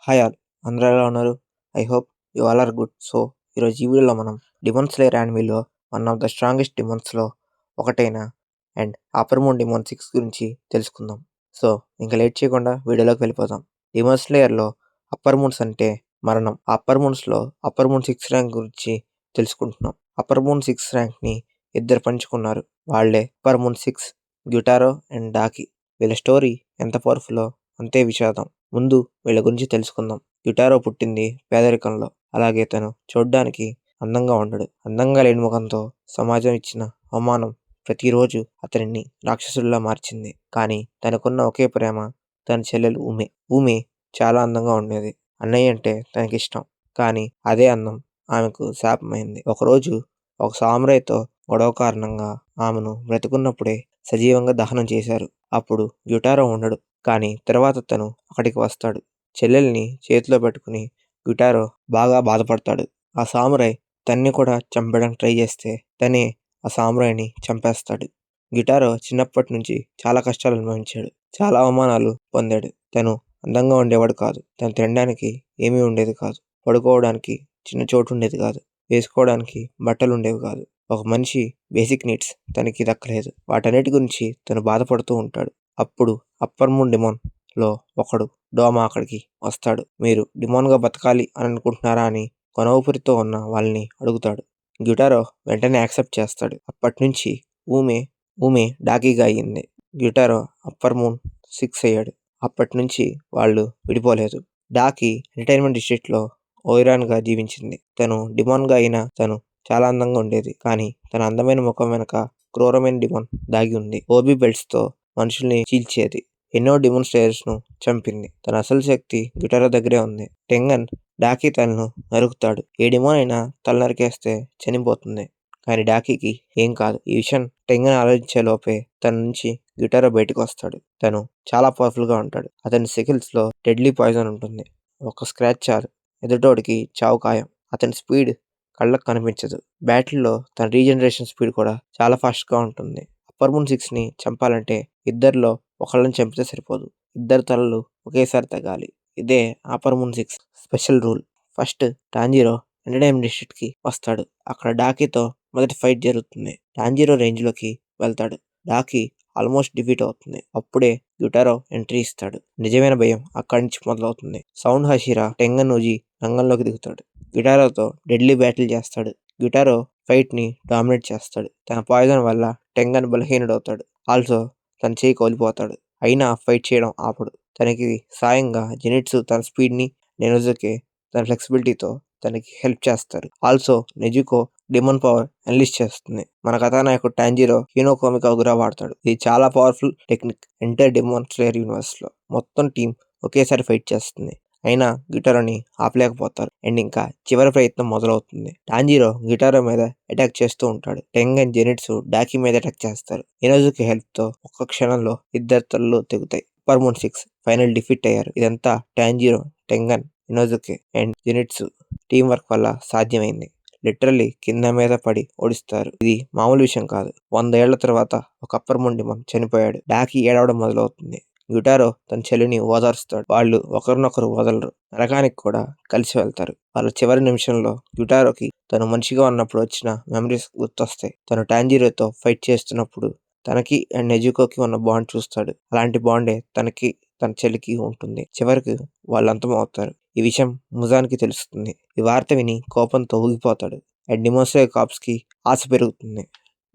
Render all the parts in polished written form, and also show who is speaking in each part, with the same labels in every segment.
Speaker 1: Hi all! అందరూ ఎలా ఉన్నారు? I hope you all are good. So, ఈరోజు ఈ వీడియోలో మనం 'డెమన్ స్లేయర్' యానిమేలో వన్ ఆఫ్ ద స్ట్రాంగెస్ట్ డెమన్స్‌లో ఒకటైన అండ్ అప్పర్ మూన్ డెమన్ 6 గురించి తెలుసుకుందాం. సో, ఇంక లేట్ చేయకుండా వీడియోలోకి వెళ్ళిపోదాం. 'డెమన్ స్లేయర్‌లో' అప్పర్ మూన్స్ అంటే మరణం. ఆ అప్పర్ మూన్స్‌లో అప్పర్ మూన్ 6 ర్యాంక్ గురించి తెలుసుకుంటున్నాం. అప్పర్ మూన్ 6 ర్యాంక్‌ని ఇద్దరు పంచుకున్నారు. వాళ్ళే అప్పర్ మూన్ 6 గ్యుటారో అండ్ డాకి. వీళ్ళ స్టోరీ ఎంత పవర్‌ఫుల్లో అంతే విషాదం. ముందు వీళ్ళ గురించి తెలుసుకుందాం. గ్యుటారో పుట్టింది పేదరికంలో. అలాగే తను చూడ్డానికి అందంగా ఉండడు. అందంగా లేని ముఖంతో సమాజం ఇచ్చిన అవమానం ప్రతిరోజు అతనిని రాక్షసుడిలా మార్చింది. కానీ తనకున్న ఒకే ప్రేమ తన చెల్లెలు ఊమే. ఊమే చాలా అందంగా ఉండేది. అన్నయ్య అంటే తనకిష్టం. కానీ అదే అందం ఆమెకు శాపమైంది. ఒకరోజు ఒక సామురాయ్‌తో గొడవ కారణంగా ఆమెను బ్రతికున్నప్పుడే సజీవంగా దహనం చేశారు. అప్పుడు గ్యుటారో ఉండడు. కానీ తర్వాత తను అక్కడికి వస్తాడు. చెల్లెల్ని చేతిలో పట్టుకుని గ్యుటారో బాగా బాధపడతాడు. ఆ సామురాయ్ తన్ని కూడా చంపడానికి ట్రై చేస్తే తనే ఆ సామురాయ్‌ని చంపేస్తాడు. గ్యుటారో చిన్నప్పటి నుంచి చాలా కష్టాలు అనుభవించాడు. చాలా అవమానాలు పొందాడు. తను అందంగా ఉండేవాడు కాదు. తను తినడానికి ఏమీ ఉండేది కాదు. పడుకోవడానికి చిన్న చోటు ఉండేది కాదు. వేసుకోవడానికి బట్టలు ఉండేవి కాదు. ఒక మనిషి బేసిక్ నీడ్స్ తనకి దక్కలేదు. వాటన్నిటి గురించి తను బాధపడుతూ ఉంటాడు. అప్పుడు అప్పర్ మూన్ డెమన్‌లో ఒకడు డోమా అక్కడికి వస్తాడు. మీరు డెమన్‌గా బతకాలి అని అనుకుంటున్నారా అని కొనఊపిరితో ఉన్న వాళ్ళని అడుగుతాడు. గ్యుటారో వెంటనే యాక్సెప్ట్ చేస్తాడు. అప్పట్నుంచి ఊమే డాకీగా అయ్యింది. గ్యుటారో అప్పర్ మూన్ 6 అయ్యాడు. అప్పట్నుంచి వాళ్ళు విడిపోలేదు. డాకి ఎంటర్‌టైన్‌మెంట్ డిస్ట్రిక్ట్‌లో ఓయిరాన్‌గా జీవించింది. తను డెమన్‌గా అయినా తను చాలా అందంగా ఉండేది. కానీ తన అందమైన ముఖం వెనక క్రూరమైన డెమన్ దాగి ఉంది. ఓబీ బెల్ట్స్‌తో మనుషుల్ని చీల్చేది. ఎన్నో డెమన్ స్లేయర్స్‌ను చంపింది. తన అసలు శక్తి గ్యుటారో దగ్గరే ఉంది. టెంగన్ డాకి తలను నరుకుతాడు. ఏ డెమన్ అయినా తల నరికేస్తే చనిపోతుంది. కానీ డాకీకి ఏం కాదు. ఈ విషయం టెంగన్ ఆలోచించే లోపే తన నుంచి గ్యుటారో బయటకు వస్తాడు. తను చాలా పవర్‌ఫుల్‌గా ఉంటాడు. అతని సికిల్స్‌లో డెడ్లీ పాయిజన్ ఉంటుంది. ఒక స్క్రాచ్ చాలు ఎదుటోడికి చావు ఖాయం. అతని స్పీడ్ కళ్ళకు కనిపించదు. బ్యాటిల్‌లో తన రీజనరేషన్ స్పీడ్ కూడా చాలా ఫాస్ట్‌గా ఉంటుంది. అప్పర్ మూన్ 6ని చంపాలంటే ఇద్దరిలో ఒకళ్ళని చంపితే సరిపోదు. ఇద్దరి తలలు ఒకేసారి తెగాలి. ఇదే upper moon 6 special rule. First Tanjiro entertainment డిస్ట్రిక్ట్‌కి వస్తాడు. అక్కడ డాకీతో మొదటి ఫైట్ జరుగుతుంది. టాంజిరో రేంజ్‌లోకి వెళ్తాడు. డాకి ఆల్మోస్ట్ డిఫీట్ అవుతుంది. అప్పుడే గ్యుటారో ఎంట్రీ ఇస్తాడు. నిజమైన భయం అక్కడి నుంచి మొదలవుతుంది. సౌండ్ హషిరా టెంగన్ ఉజి రంగంలోకి దిగుతాడు. గ్యుటారోతో డెడ్లీ బ్యాటిల్ చేస్తాడు. గ్యుటారో ఫైట్‌ని డామినేట్ చేస్తాడు. తన పాయిజన్ వల్ల టెంగన్ బలహీనుడవుతాడు. ఆల్సో తన చెయ్యి కోల్పోతాడు. అయినా ఫైట్ చేయడం ఆపడు. తనకి సాయంగా జెనిట్సు తన స్పీడ్‌ని, నెనోసుకే తన ఫ్లెక్సిబిలిటీతో తనకి హెల్ప్ చేస్తారు. Also Nezuko demon power unleash చేస్తుంది. మన కథానాయకుడు టాంజిరో హినోకోమికా ఉగ్రా వాడతాడు. ఇది చాలా powerful technique. Entire Demon Slayer యూనివర్స్‌లో మొత్తం టీం ఒకేసారి ఫైట్ చేస్తుంది. అయినా గ్యుటారోని ఆపలేకపోతారు. అండ్ ఇంకా చివరి ప్రయత్నం మొదలవుతుంది. టాంజిరో గ్యుటారో మీద అటాక్ చేస్తూ ఉంటాడు. టెంగన్, జెనిట్సు డాకి మీద అటాక్ చేస్తారు. ఇనోజుకి హెల్ప్‌తో ఒక్క క్షణంలో ఇద్దరి తలలు తెగుతాయి. అప్పర్ మూన్ 6 ఫైనల్ డిఫీట్ అయ్యారు. ఇదంతా టాంజిరో, టెంగన్, ఇనోజుకి అండ్ జెనిట్సు టీం వర్క్ వల్ల సాధ్యమైంది. లిటరల్లీ కింద మీద పడి ఓడిస్తారు. ఇది మామూలు విషయం కాదు. 100 ఏళ్ల తర్వాత ఒక అప్పర్ మూన్ డెమన్ చనిపోయాడు. డాకి ఏడవడం మొదలవుతుంది. గ్యుటారో తన చెల్లిని ఓదారుస్తాడు. వాళ్ళు ఒకరినొకరు వదలరు. నరకానికి కూడా కలిసి వెళ్తారు. వాళ్ళ చివరి నిమిషంలో గ్యుటారోకి తను మనిషిగా ఉన్నప్పుడు వచ్చిన మెమరీస్ గుర్తొస్తాయి. తను టాంజిరోతో ఫైట్ చేస్తున్నప్పుడు తనకి అండ్ నెజుకోకి ఉన్న బాండ్ చూస్తాడు. అలాంటి బాండే తనకి తన చెల్లికి ఉంటుంది. చివరికి వాళ్ళు అంతమవుతారు. ఈ విషయం ముజాన్‌కి తెలుస్తుంది. ఈ వార్త విని కోపంతో ఊగిపోతాడు. అండ్ డెమన్ స్లేయర్ కార్ప్స్‌కి ఆశ పెరుగుతుంది.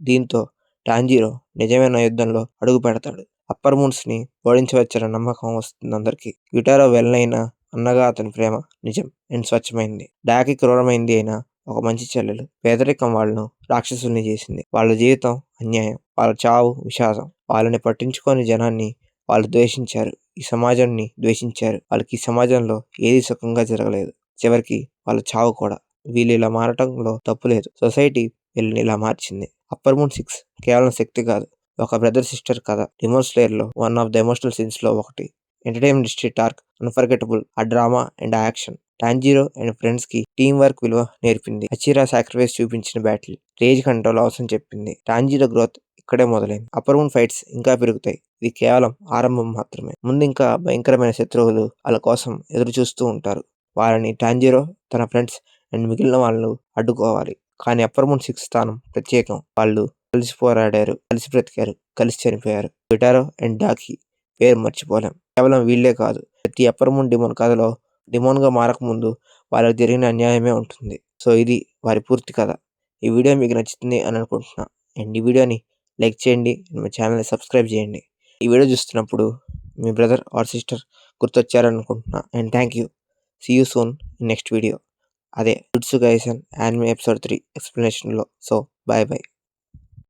Speaker 1: దీంతో టాంజిరో నిజమైన యుద్ధంలో అడుగు పెడతాడు. అప్పర్ మూన్స్‌ని ఓడించవచ్చన్న నమ్మకం వస్తుంది అందరికి. గ్యుటారో వెల్లనైన అన్నగా అతని ప్రేమ నిజం అండ్ స్వచ్ఛమైంది. డాకి క్రూరమైంది అయినా ఒక మంచి చెల్లెలు. పేదరికం వాళ్ళను రాక్షసుల్ని చేసింది. వాళ్ళ జీవితం అన్యాయం. వాళ్ళ చావు విషాదం. వాళ్ళని పట్టించుకోని జనాన్ని వాళ్ళు ద్వేషించారు. ఈ సమాజాన్ని ద్వేషించారు. వాళ్ళకి ఈ సమాజంలో ఏది సుఖంగా జరగలేదు. చివరికి వాళ్ళ చావు కూడా. వీళ్ళు ఇలా మారటంలో తప్పు లేదు. సొసైటీ వీళ్ళని ఇలా మార్చింది. అప్పర్ మూన్ 6 కేవలం శక్తి కాదు. ఒక బ్రదర్ సిస్టర్ కథ. డెమన్ స్లేయర్‌లో వన్ ఆఫ్ ద ఎమోషనల్ సీన్స్‌లో ఒకటి. Entertainment district arc unforgettable. ఆ డ్రామా అండ్ ఆ యాక్షన్. టాంజిరో అండ్ ఫ్రెండ్స్‌కి టీమ్ వర్క్ విలువ నేర్పింది. హషిరా సాక్రిఫైస్ చూపించిన బ్యాటిల్. రేజ్ కంట్రోల్ అవసరం చెప్పింది. టాంజిరో గ్రోత్ ఇక్కడే మొదలైంది. అప్పర్ మూన్ ఫైట్స్ ఇంకా పెరుగుతాయి. ఇది కేవలం ఆరంభం మాత్రమే. ముందు ఇంకా భయంకరమైన శత్రువులు వాళ్ళ కోసం ఎదురు చూస్తూ ఉంటారు. వాళ్ళని టాంజిరో, తన ఫ్రెండ్స్ అండ్ మిగిలిన వాళ్ళు అడ్డుకోవాలి. కానీ అప్పర్ మూన్ 6 స్థానం ప్రత్యేకం. వాళ్ళు కలిసి పోరాడారు, కలిసి బ్రతికారు, కలిసి చనిపోయారు. విటారో అండ్ డాకి పేరు మర్చిపోలేం. కేవలం వీళ్ళే కాదు, ప్రతి అప్పర్ మూన్ డిమోన్ కథలో డిమోన్గా మారకముందు వాళ్ళకి జరిగిన అన్యాయమే ఉంటుంది. సో ఇది వారి పూర్తి కథ. ఈ వీడియో మీకు నచ్చుతుంది అని అనుకుంటున్నా. అండ్ ఈ వీడియోని లైక్ చేయండి, మా ఛానల్ని సబ్స్క్రైబ్ చేయండి. ఈ వీడియో చూస్తున్నప్పుడు మీ బ్రదర్ ఆర్ సిస్టర్ గుర్తొచ్చారనుకుంటున్నా. And thank you. See you soon next video. అదే జుట్సు కైసెన్ యానిమే ఎపిసోడ్ 3 ఎక్స్ప్లెనేషన్లో. So bye bye.